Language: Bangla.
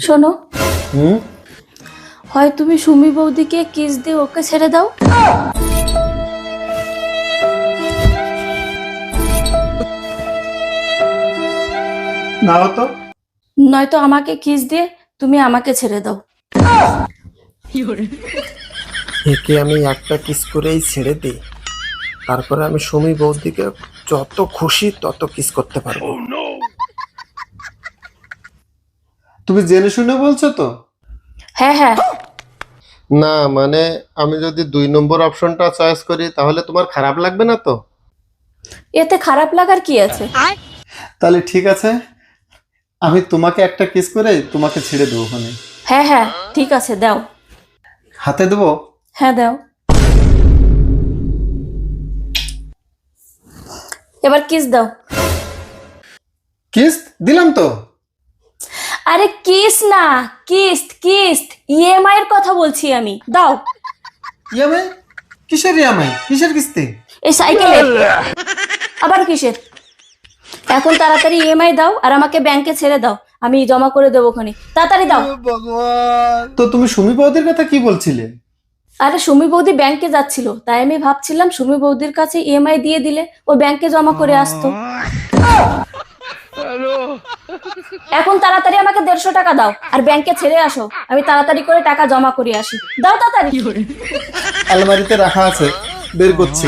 শোনো, হয় তুমি সুমি বৌদিকে কিস দিয়ে ওকে ছেড়ে দাও, না তো নয়তো আমাকে কিস দিয়ে তুমি আমাকে ছেড়ে দাও। একে আমি একটা কিস করেই ছেড়ে দিই, তারপরে আমি সুমি বৌদিকে যত খুশি তত কিস করতে পারবো। তুমি জেনে শুনে বলছো তো? হ্যাঁ হ্যাঁ, না মানে আমি যদি 2 নম্বর অপশনটা চয়েস করি তাহলে তোমার খারাপ লাগবে না তো? এতে খারাপ লাগার কি আছে? তাহলে ঠিক আছে, আমি তোমাকে একটা কিস করে তোমাকে ছেড়ে দেবো ওখানে। হ্যাঁ হ্যাঁ ঠিক আছে, দাও। হাতে দেবো? হ্যাঁ দাও। এবার কিস দাও। কিস দিলাম তো। আরে কিস না, কিস্ত কিস্ত, ইএমআই এর কথা বলছি আমি, দাও। ইএমআই? কিসের ইএমআই? কিসের কিস্তি? এই সাইকেলের। আবার কিসের? এখন তাড়াতাড়ি ইএমআই দাও আর আমাকে ব্যাংকে ছেড়ে দাও, আমি জমা করে দেবো ওখানে, তাড়াতাড়ি দাও। তো তুমি সুমি বৌদির কথা কি বলছিলে? আরে সুমি বৌদি ব্যাংকে যাচ্ছিল, তাই আমি ভাবছিলাম সুমি বৌদির কাছে ইএমআই দিয়ে দিলে ও ব্যাংকে জমা করে আসতো। এখন তাড়াতাড়ি আমাকে 150 টাকা দাও আর ব্যাংকে ছেড়ে আসো, আমি তাড়াতাড়ি করে টাকা জমা করে আসি, দাও তাড়াতাড়ি। আলমারিতে রাখা আছে, বের করছি।